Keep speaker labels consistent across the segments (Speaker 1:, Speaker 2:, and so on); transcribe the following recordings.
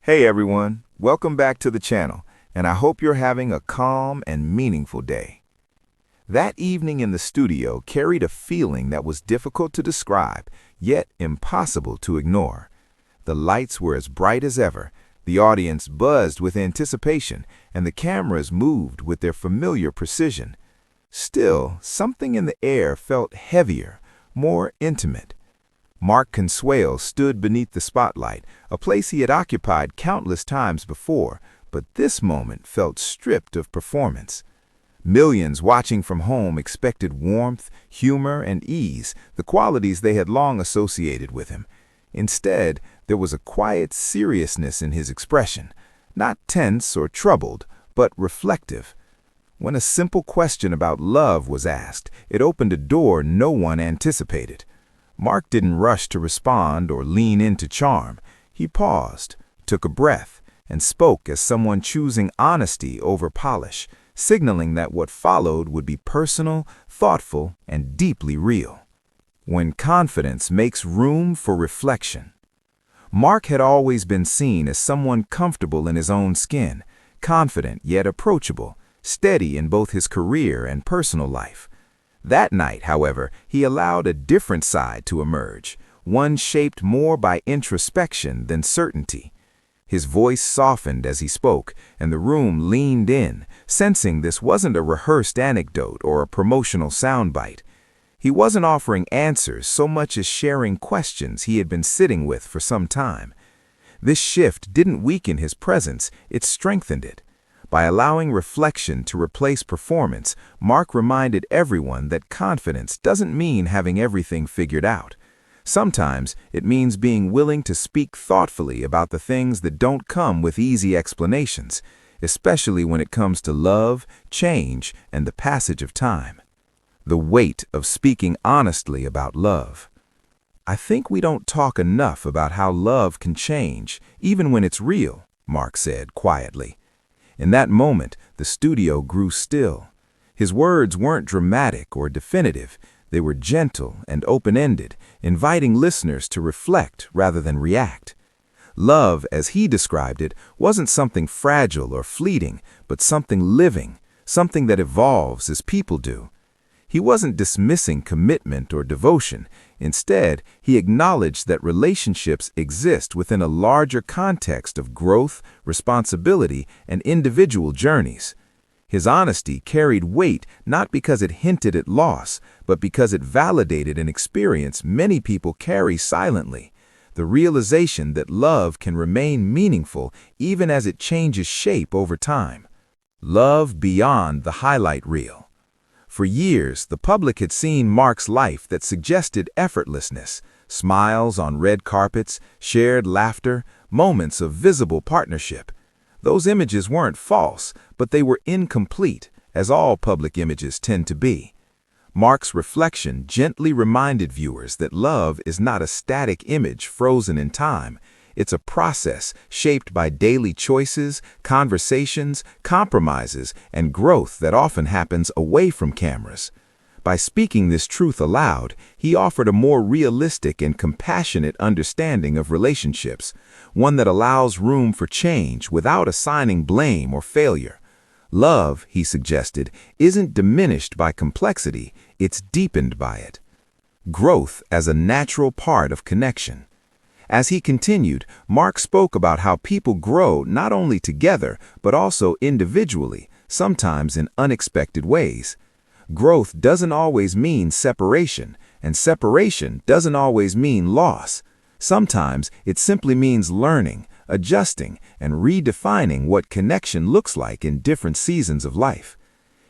Speaker 1: Hey everyone, welcome back to the channel, and I hope you're having a calm and meaningful day. That evening in the studio carried a feeling that was difficult to describe, yet impossible to ignore. The lights were as bright as ever, the audience buzzed with anticipation, and the cameras moved with their familiar precision. Still, something in the air felt heavier, more intimate. Consuelos stood beneath the spotlight, a place he had occupied countless times before, but this moment felt stripped of performance. Millions watching from home expected warmth, humor, and ease, the qualities they had long associated with him. Instead, there was a quiet seriousness in his expression, not tense or troubled, but reflective. When a simple question about love was asked, it opened a door no one anticipated. Mark didn't rush to respond or lean into charm. He paused, took a breath, and spoke as someone choosing honesty over polish, signaling that what followed would be personal, thoughtful, and deeply real. When confidence makes room for reflection. Mark had always been seen as someone comfortable in his own skin, confident yet approachable, steady in both his career and personal life. That night, however, he allowed a different side to emerge, one shaped more by introspection than certainty. His voice softened as he spoke, and the room leaned in, sensing this wasn't a rehearsed anecdote or a promotional soundbite. He wasn't offering answers so much as sharing questions he had been sitting with for some time. This shift didn't weaken his presence, it strengthened it. By allowing reflection to replace performance, Mark reminded everyone that confidence doesn't mean having everything figured out. Sometimes it means being willing to speak thoughtfully about the things that don't come with easy explanations, especially when it comes to love, change, and the passage of time. The weight of speaking honestly about love. I think we don't talk enough about how love can change, even when it's real, Mark said quietly. In that moment, the studio grew still. His words weren't dramatic or definitive. They were gentle and open-ended, inviting listeners to reflect rather than react. Love, as he described it, wasn't something fragile or fleeting, but something living, something that evolves as people do. He wasn't dismissing commitment or devotion. Instead, he acknowledged that relationships exist within a larger context of growth, responsibility, and individual journeys. His honesty carried weight not because it hinted at loss, but because it validated an experience many people carry silently, the realization that love can remain meaningful even as it changes shape over time. Love beyond the highlight reel. For years, the public had seen Mark's life that suggested effortlessness, smiles on red carpets, shared laughter, moments of visible partnership. Those images weren't false, but they were incomplete, as all public images tend to be. Mark's reflection gently reminded viewers that love is not a static image frozen in time. It's a process shaped by daily choices, conversations, compromises, and growth that often happens away from cameras. By speaking this truth aloud, he offered a more realistic and compassionate understanding of relationships, one that allows room for change without assigning blame or failure. Love, he suggested, isn't diminished by complexity, it's deepened by it. Growth as a natural part of connection. As he continued, Mark spoke about how people grow not only together, but also individually, sometimes in unexpected ways. Growth doesn't always mean separation, and separation doesn't always mean loss. Sometimes it simply means learning, adjusting, and redefining what connection looks like in different seasons of life.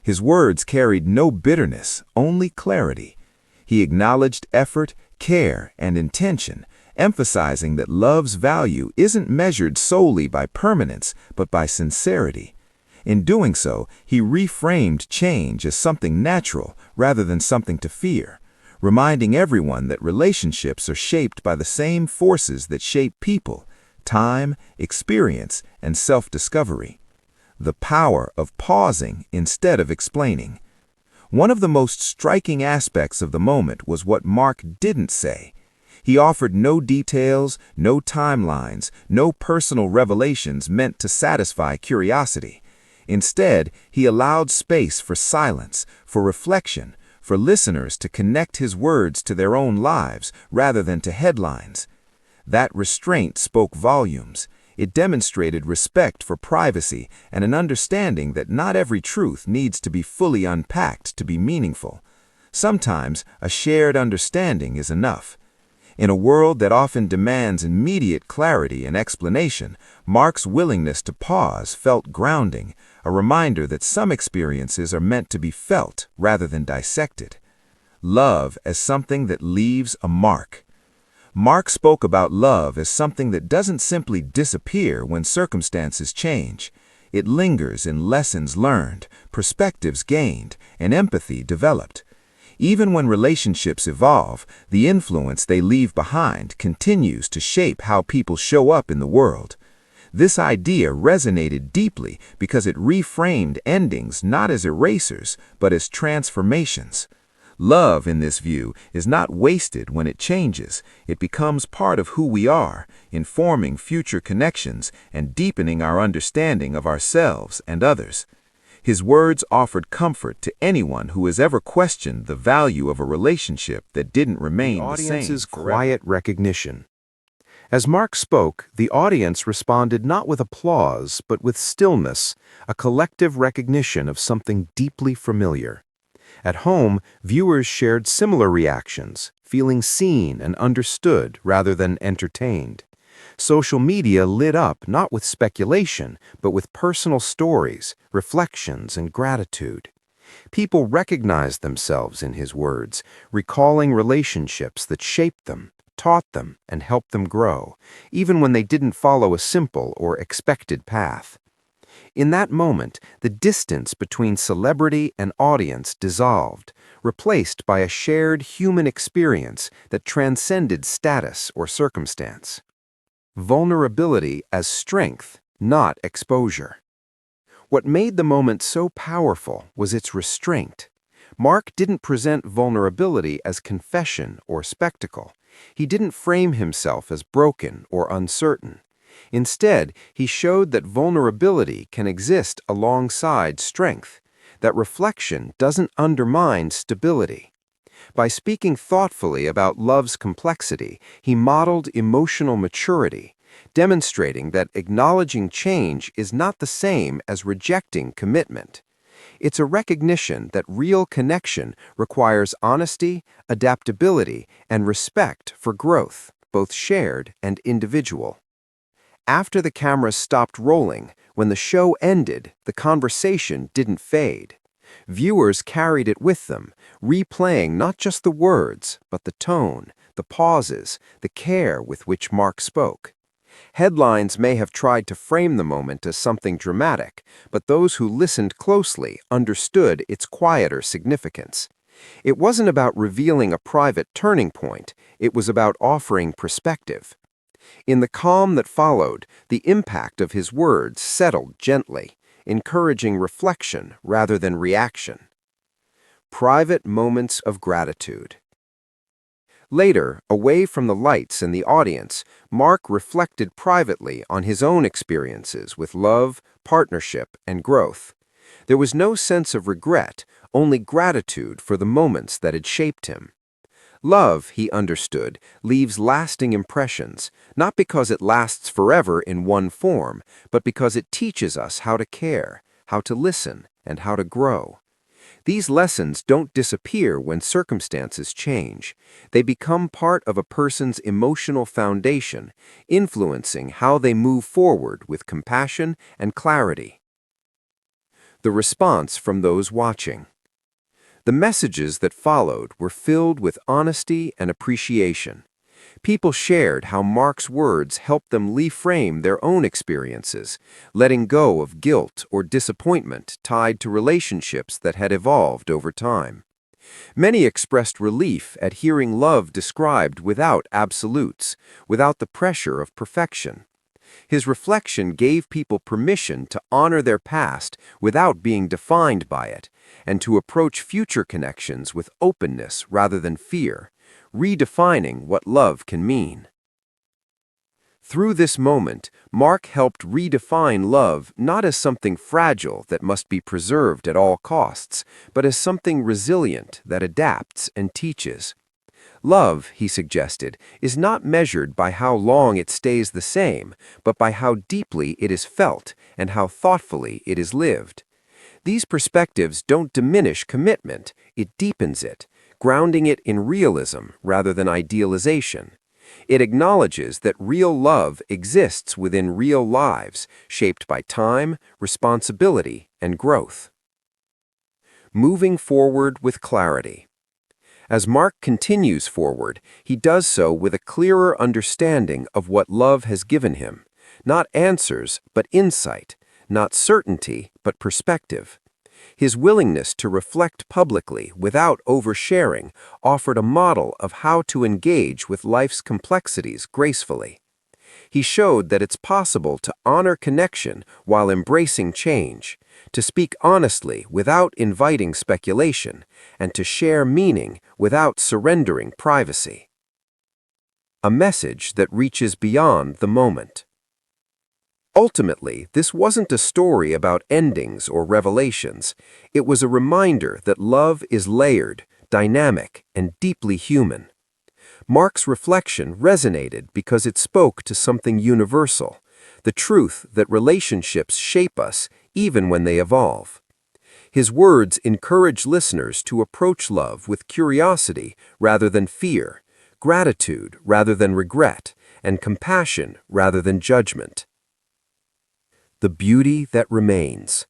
Speaker 1: His words carried no bitterness, only clarity. He acknowledged effort, care, and intention, emphasizing that love's value isn't measured solely by permanence, but by sincerity. In doing so, he reframed change as something natural rather than something to fear, reminding everyone that relationships are shaped by the same forces that shape people: time, experience, and self-discovery. The power of pausing instead of explaining. One of the most striking aspects of the moment was what Mark didn't say. He offered no details, no timelines, no personal revelations meant to satisfy curiosity. Instead, he allowed space for silence, for reflection, for listeners to connect his words to their own lives rather than to headlines. That restraint spoke volumes. It demonstrated respect for privacy and an understanding that not every truth needs to be fully unpacked to be meaningful. Sometimes a shared understanding is enough. In a world that often demands immediate clarity and explanation, Mark's willingness to pause felt grounding, a reminder that some experiences are meant to be felt rather than dissected. Love as something that leaves a mark. Mark spoke about love as something that doesn't simply disappear when circumstances change. It lingers in lessons learned, perspectives gained, and empathy developed. Even when relationships evolve, the influence they leave behind continues to shape how people show up in the world. This idea resonated deeply because it reframed endings not as erasers, but as transformations. Love, in this view, is not wasted when it changes. It becomes part of who we are, informing future connections and deepening our understanding of ourselves and others. His words offered comfort to anyone who has ever questioned the value of a relationship that didn't remain the same.
Speaker 2: The audience's quiet recognition. As Mark spoke, the audience responded not with applause, but with stillness, a collective recognition of something deeply familiar. At home, viewers shared similar reactions, feeling seen and understood rather than entertained. Social media lit up not with speculation, but with personal stories, reflections, and gratitude. People recognized themselves in his words, recalling relationships that shaped them, taught them, and helped them grow, even when they didn't follow a simple or expected path. In that moment, the distance between celebrity and audience dissolved, replaced by a shared human experience that transcended status or circumstance. Vulnerability as strength, not exposure. What made the moment so powerful was its restraint. Mark didn't present vulnerability as confession or spectacle. He didn't frame himself as broken or uncertain. Instead, he showed that vulnerability can exist alongside strength, that reflection doesn't undermine stability. By speaking thoughtfully about love's complexity, he modeled emotional maturity, demonstrating that acknowledging change is not the same as rejecting commitment. It's a recognition that real connection requires honesty, adaptability, and respect for growth, both shared and individual. After the cameras stopped rolling, when the show ended, the conversation didn't fade. Viewers carried it with them, replaying not just the words, but the tone, the pauses, the care with which Mark spoke. Headlines may have tried to frame the moment as something dramatic, but those who listened closely understood its quieter significance. It wasn't about revealing a private turning point, it was about offering perspective. In the calm that followed, the impact of his words settled gently, encouraging reflection rather than reaction. Private moments of gratitude. Later, away from the lights and the audience, Mark reflected privately on his own experiences with love, partnership, and growth. There was no sense of regret, only gratitude for the moments that had shaped him. Love, he understood, leaves lasting impressions, not because it lasts forever in one form, but because it teaches us how to care, how to listen, and how to grow. These lessons don't disappear when circumstances change. They become part of a person's emotional foundation, influencing how they move forward with compassion and clarity. The response from those watching. The messages that followed were filled with honesty and appreciation. People shared how Mark's words helped them reframe their own experiences, letting go of guilt or disappointment tied to relationships that had evolved over time. Many expressed relief at hearing love described without absolutes, without the pressure of perfection. His reflection gave people permission to honor their past without being defined by it, and to approach future connections with openness rather than fear, redefining what love can mean. Through this moment, Mark helped redefine love not as something fragile that must be preserved at all costs, but as something resilient that adapts and teaches. Love, he suggested, is not measured by how long it stays the same, but by how deeply it is felt and how thoughtfully it is lived. These perspectives don't diminish commitment, it deepens it, grounding it in realism rather than idealization. It acknowledges that real love exists within real lives, shaped by time, responsibility, and growth. Moving forward with clarity. As Mark continues forward, he does so with a clearer understanding of what love has given him. Not answers, but insight. Not certainty, but perspective. His willingness to reflect publicly without oversharing offered a model of how to engage with life's complexities gracefully. He showed that it's possible to honor connection while embracing change, to speak honestly without inviting speculation, and to share meaning without surrendering privacy. A message that reaches beyond the moment. Ultimately, this wasn't a story about endings or revelations. It was a reminder that love is layered, dynamic, and deeply human. Mark's reflection resonated because it spoke to something universal, the truth that relationships shape us even when they evolve. His words encourage listeners to approach love with curiosity rather than fear, gratitude rather than regret, and compassion rather than judgment. The beauty that remains.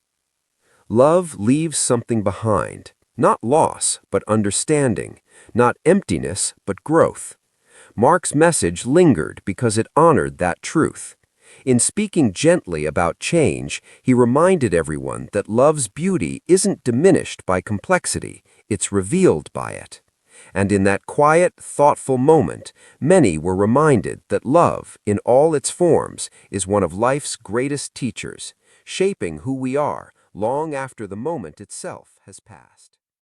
Speaker 2: Love leaves something behind, not loss, but understanding, not emptiness, but growth. Mark's message lingered because it honored that truth. In speaking gently about change, he reminded everyone that love's beauty isn't diminished by complexity, it's revealed by it. And in that quiet, thoughtful moment, many were reminded that love, in all its forms, is one of life's greatest teachers, shaping who we are long after the moment itself has passed.